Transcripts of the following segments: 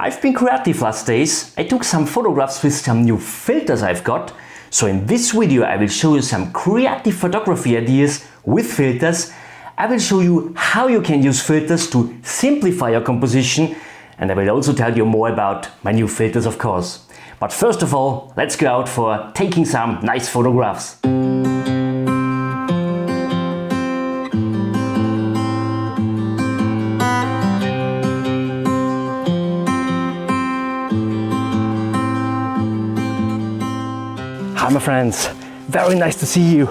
I've been creative last days. I took some photographs with some new filters I've got. So in this video I will show you some creative photography ideas with filters. I will show you how you can use filters to simplify your composition, and I will also tell you more about my new filters, of course. But first of all, let's go out for taking some nice photographs. Hi my friends, very nice to see you.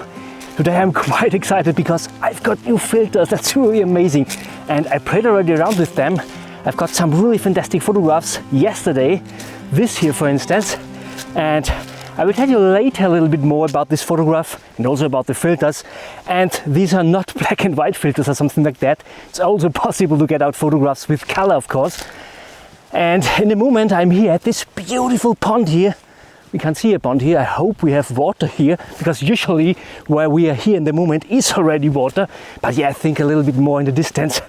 Today I'm quite excited because I've got new filters, that's really amazing. And I played already around with them. I've got some really fantastic photographs yesterday, this here for instance. And I will tell you later a little bit more about this photograph and also about the filters. And these are not black and white filters or something like that. It's also possible to get out photographs with color, of course. And in the moment I'm here at this beautiful pond here. We can see a pond here. I hope we have water here, because usually where we are here in the moment is already water. But yeah, I think a little bit more in the distance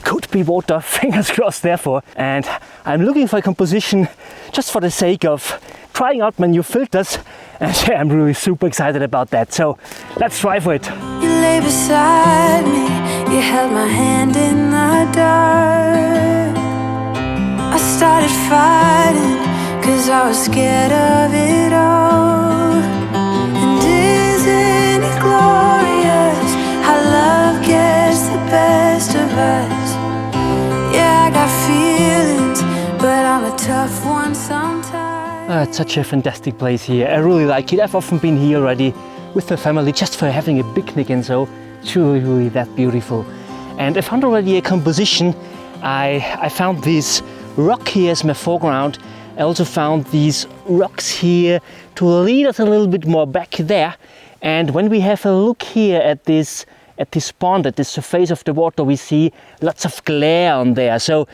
could be water, fingers crossed therefore. And I'm looking for a composition just for the sake of trying out my new filters. And yeah, I'm really super excited about that. So let's try for it. You lay beside me, you held my hand in the dark. I started fighting, 'cause I was scared of it all. And isn't it glorious how love gets the best of us? Yeah, I got feelings, but I'm a tough one sometimes. It's such a fantastic place here. I really like it. I've often been here already with my family just for having a picnic and so. It's really that beautiful. And I found already a composition. I found this rock here as my foreground. I also found these rocks here to lead us a little bit more back there. And when we have a look here at this pond, at the surface of the water, we see lots of glare on there. So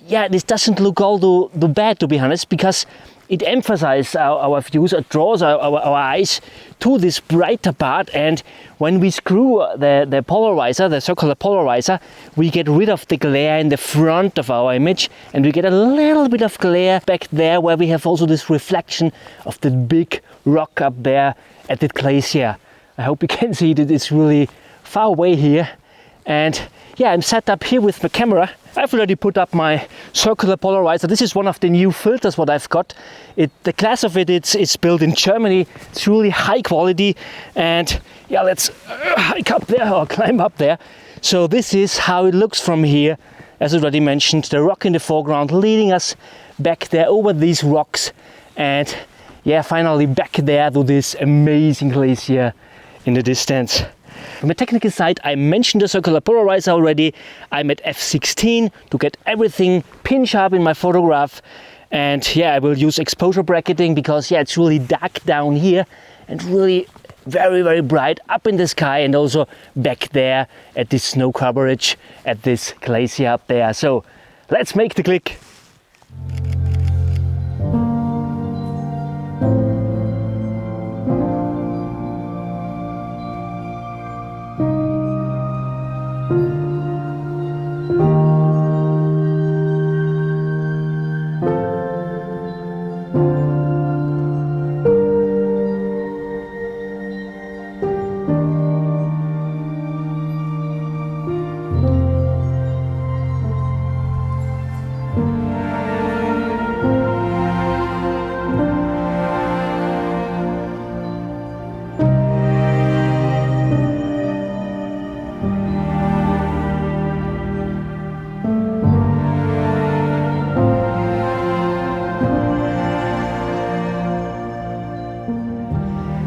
yeah, this doesn't look all too bad, to be honest, because it emphasizes our views, it draws our eyes to this brighter part. And when we screw the polarizer, the circular polarizer, we get rid of the glare in the front of our image, and we get a little bit of glare back there where we have also this reflection of the big rock up there at the glacier. I hope you can see that it's really far away here. And yeah, I'm set up here with my camera. I've already put up my circular polarizer. This is one of the new filters what I've got. The class of it's built in Germany. It's really high quality. And yeah, let's hike up there or climb up there. So this is how it looks from here. As already mentioned, the rock in the foreground leading us back there over these rocks. And yeah, finally back there to this amazing glacier in the distance. From the technical side, I mentioned the circular polarizer already. I'm at f16 to get everything pin sharp in my photograph. And yeah, I will use exposure bracketing because yeah, it's really dark down here and really very bright up in the sky, and also back there at this snow coverage at this glacier up there. So let's make the click.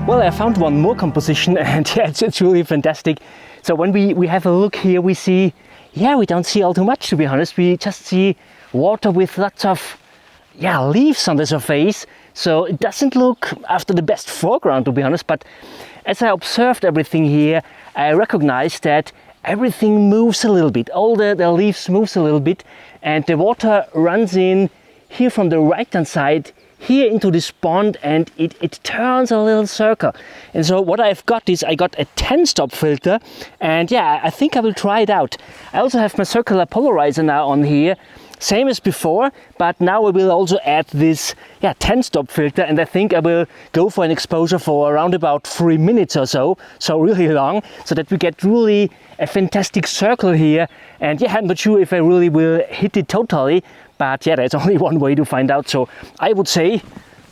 Well, I found one more composition, and yeah, it's really fantastic. So when we have a look here, we see, yeah, we don't see all too much, to be honest. We just see water with lots of, yeah, leaves on the surface. So it doesn't look after the best foreground, to be honest. But as I observed everything here, I recognized that everything moves a little bit. All the leaves moves a little bit, and the water runs in here from the right hand side here into this pond, and it turns a little circle. And so what I've got is I got a 10-stop filter, and yeah, I think I will try it out. I also have my circular polarizer now on here, same as before, but now I will also add this 10-stop filter, and I think I will go for an exposure for around about 3 minutes or so, so really long, so that we get really a fantastic circle here. And yeah, I'm not sure if I really will hit it totally, but yeah, there's only one way to find out. So I would say,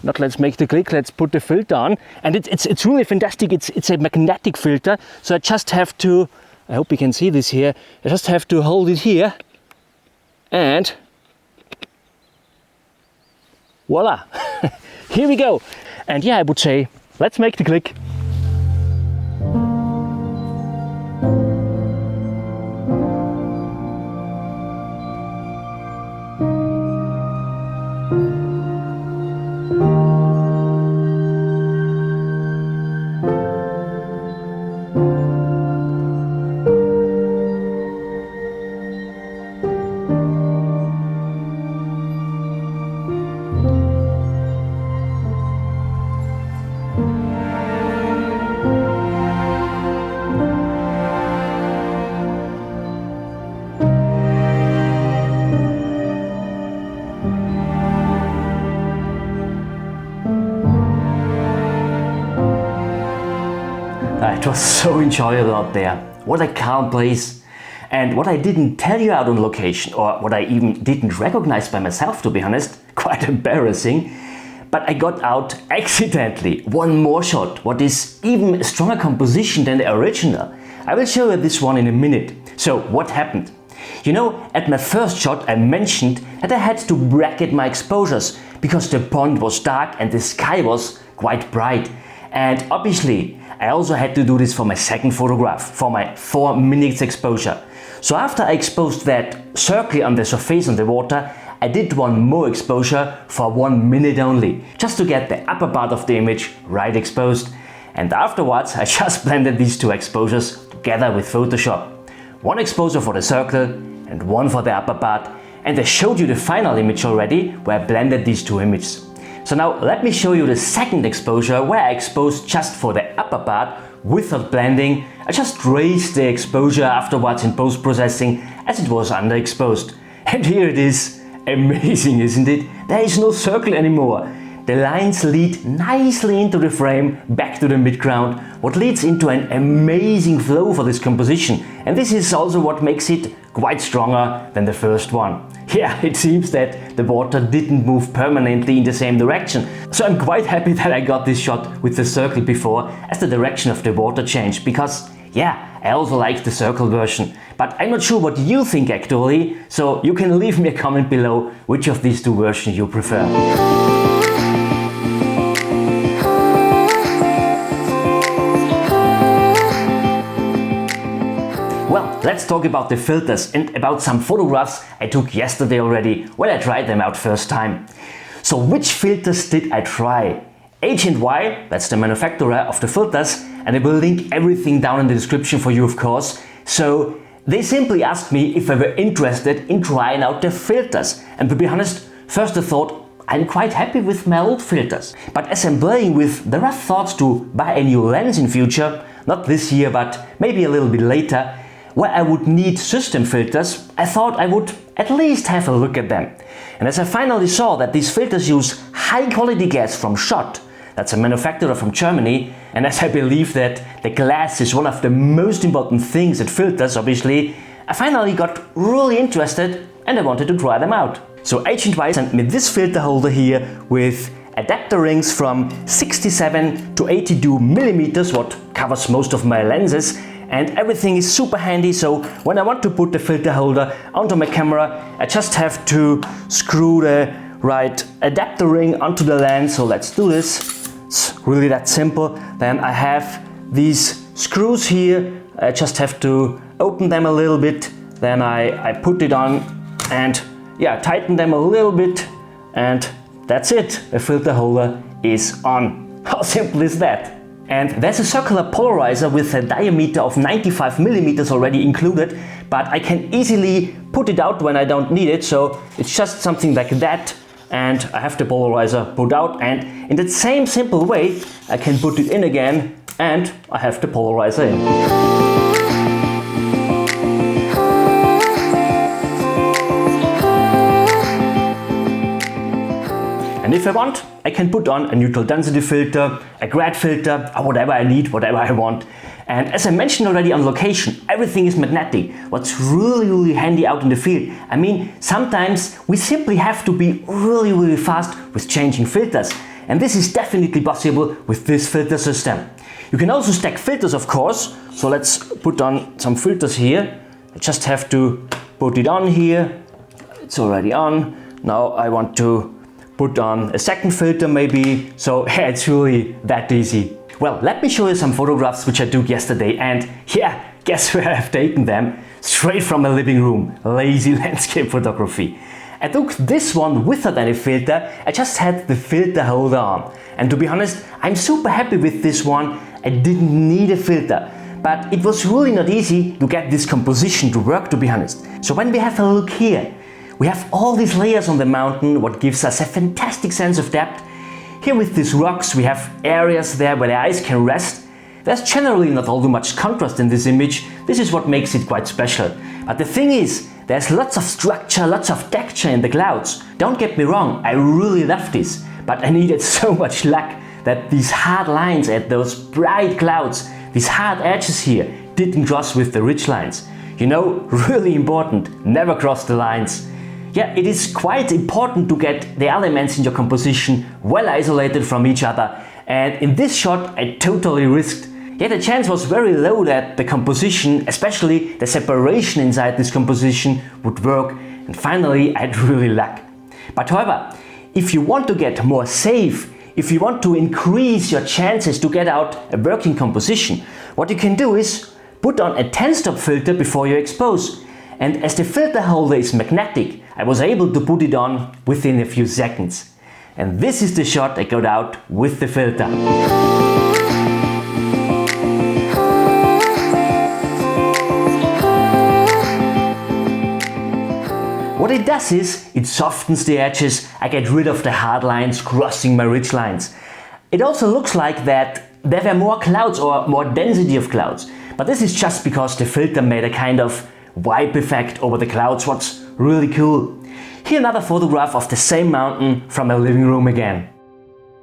not let's make the click, let's put the filter on. And it's really fantastic. It's a magnetic filter, so I just have to, I hope you can see this here, I just have to hold it here, and voila, here we go. And yeah, I would say, let's make the click. It was so enjoyable out there. What a calm place. And what I didn't tell you out on location, or what I even didn't recognize by myself, to be honest, quite embarrassing, but I got out accidentally one more shot, what is even a stronger composition than the original. I will show you this one in a minute. So what happened? You know, at my first shot I mentioned that I had to bracket my exposures because the pond was dark and the sky was quite bright. And obviously I also had to do this for my second photograph, for my 4 minutes exposure. So after I exposed that circle on the surface on the water, I did one more exposure for 1 minute only, just to get the upper part of the image right exposed. And afterwards I just blended these 2 exposures together with Photoshop. 1 exposure for the circle and 1 for the upper part. And I showed you the final image already, where I blended these 2 images. So now let me show you the second exposure, where I exposed just for the upper part without blending. I just raised the exposure afterwards in post-processing as it was underexposed. And here it is. Amazing, isn't it? There is no circle anymore. The lines lead nicely into the frame, back to the midground, what leads into an amazing flow for this composition. And this is also what makes it quite stronger than the first one. Yeah, it seems that the water didn't move permanently in the same direction. So I'm quite happy that I got this shot with the circle before, as the direction of the water changed, because yeah, I also like the circle version. But I'm not sure what you think actually, so you can leave me a comment below which of these 2 versions you prefer. Well, let's talk about the filters and about some photographs I took yesterday already when I tried them out first time. So which filters did I try? H&Y, that's the manufacturer of the filters, and I will link everything down in the description for you, of course. So they simply asked me if I were interested in trying out the filters. And to be honest, first I thought I'm quite happy with my old filters. But as I'm playing with the rough thoughts to buy a new lens in future, not this year but maybe a little bit later, where I would need system filters, I thought I would at least have a look at them. And as I finally saw that these filters use high quality glass from Schott, that's a manufacturer from Germany, and as I believe that the glass is one of the most important things at filters, obviously, I finally got really interested and I wanted to try them out. So H&Y sent me this filter holder here with adapter rings from 67 to 82 millimeters, what covers most of my lenses. And everything is super handy, so when I want to put the filter holder onto my camera, I just have to screw the right adapter ring onto the lens. So let's do this. It's really that simple. Then I have these screws here. I just have to open them a little bit. Then I put it on and yeah, tighten them a little bit, and that's it. The filter holder is on. How simple is that? And there's a circular polarizer with a diameter of 95 millimeters already included, but I can easily put it out when I don't need it, so it's just something like that, and I have the polarizer put out, and in that same simple way I can put it in again and I have the polarizer in. if I want, I can put on a neutral density filter, a grad filter, or whatever I need, whatever I want. And as I mentioned already on location, everything is magnetic. What's really handy out in the field. I mean, sometimes we simply have to be really fast with changing filters. And this is definitely possible with this filter system. You can also stack filters, of course. So let's put on some filters here. I just have to put it on here. It's already on. Now I want to put on a second filter maybe. So yeah, it's really that easy. Well, let me show you some photographs which I took yesterday, and yeah, guess where I've taken them? Straight from my living room. Lazy landscape photography. I took this one without any filter. I just had the filter holder on. And to be honest, I'm super happy with this one. I didn't need a filter. But it was really not easy to get this composition to work, to be honest. So when we have a look here, we have all these layers on the mountain, what gives us a fantastic sense of depth. Here with these rocks we have areas there where the eyes can rest. There's generally not all too much contrast in this image. This is what makes it quite special. But the thing is, there's lots of structure, lots of texture in the clouds. Don't get me wrong, I really love this. But I needed so much luck that these hard lines and those bright clouds, these hard edges here, didn't cross with the ridge lines. You know, really important, never cross the lines. Yeah, it is quite important to get the elements in your composition well isolated from each other, and in this shot I totally risked. Yeah, the chance was very low that the composition, especially the separation inside this composition, would work, and finally I had really luck. But however, if you want to get more safe, if you want to increase your chances to get out a working composition, what you can do is put on a 10-stop filter before you expose. And as the filter holder is magnetic, I was able to put it on within a few seconds. And this is the shot I got out with the filter. What it does is, it softens the edges, I get rid of the hard lines crossing my ridge lines. It also looks like that there were more clouds or more density of clouds. But this is just because the filter made a kind of wipe effect over the clouds, what's really cool. Here another photograph of the same mountain from my living room again.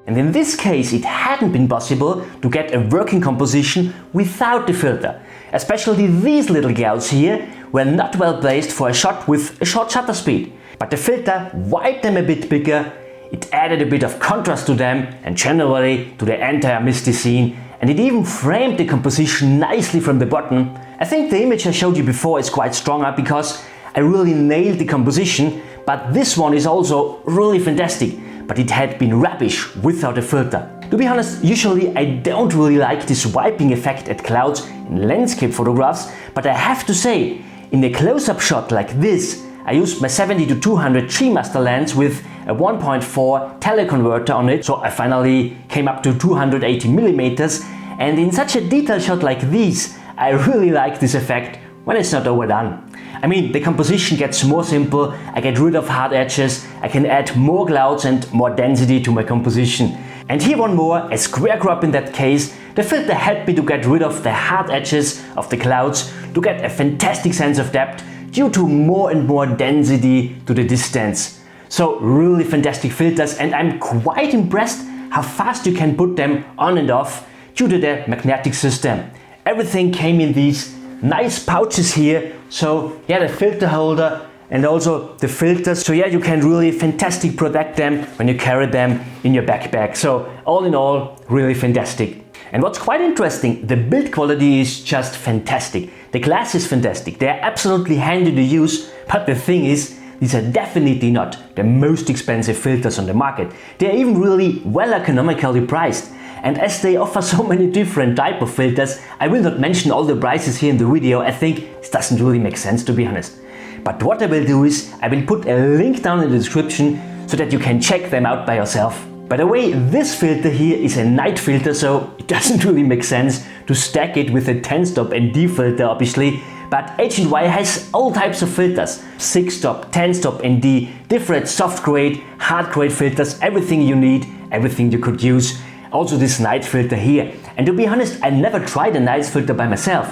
And in this case it hadn't been possible to get a working composition without the filter. Especially these little clouds here were not well placed for a shot with a short shutter speed. But the filter wiped them a bit bigger, it added a bit of contrast to them and generally to the entire misty scene, and it even framed the composition nicely from the bottom. I think the image I showed you before is quite stronger because I really nailed the composition, but this one is also really fantastic, but it had been rubbish without a filter. To be honest, usually I don't really like this wiping effect at clouds in landscape photographs, but I have to say, in a close-up shot like this, I used my 70-200 G-Master lens with a 1.4 teleconverter on it, so I finally came up to 280mm, and in such a detailed shot like this, I really like this effect when it's not overdone. I mean, the composition gets more simple, I get rid of hard edges, I can add more clouds and more density to my composition. And here one more, a square crop in that case. The filter helped me to get rid of the hard edges of the clouds, to get a fantastic sense of depth due to more and more density to the distance. So really fantastic filters, and I'm quite impressed how fast you can put them on and off due to the magnetic system. Everything came in these nice pouches here, so yeah, the filter holder and also the filters, so yeah, you can really fantastic protect them when you carry them in your backpack. So all in all, really fantastic. And what's quite interesting, the build quality is just fantastic. The glass is fantastic, they're absolutely handy to use, but the thing is, these are definitely not the most expensive filters on the market. They're even really well economically priced. And as they offer so many different type of filters, I will not mention all the prices here in the video. I think this doesn't really make sense, to be honest. But what I will do is, I will put a link down in the description so that you can check them out by yourself. By the way, this filter here is a night filter, so it doesn't really make sense to stack it with a 10-stop ND filter, obviously. But H&Y has all types of filters, 6-stop, 10-stop ND, different soft grade, hard grade filters, everything you need, everything you could use. Also this night filter here. And to be honest, I never tried a night filter by myself.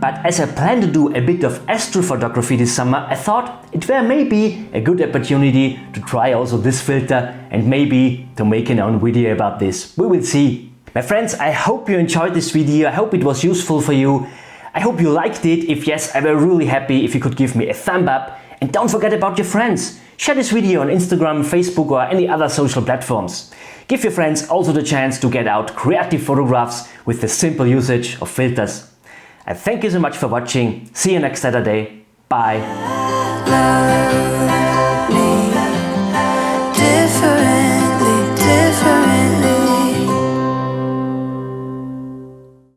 But as I plan to do a bit of astrophotography this summer, I thought it were maybe a good opportunity to try also this filter and maybe to make an own video about this. We will see. My friends, I hope you enjoyed this video. I hope it was useful for you. I hope you liked it. If yes, I were really happy if you could give me a thumb up. And don't forget about your friends. Share this video on Instagram, Facebook or any other social platforms. Give your friends also the chance to get out creative photographs with the simple usage of filters. I thank you so much for watching. See you next Saturday. Bye.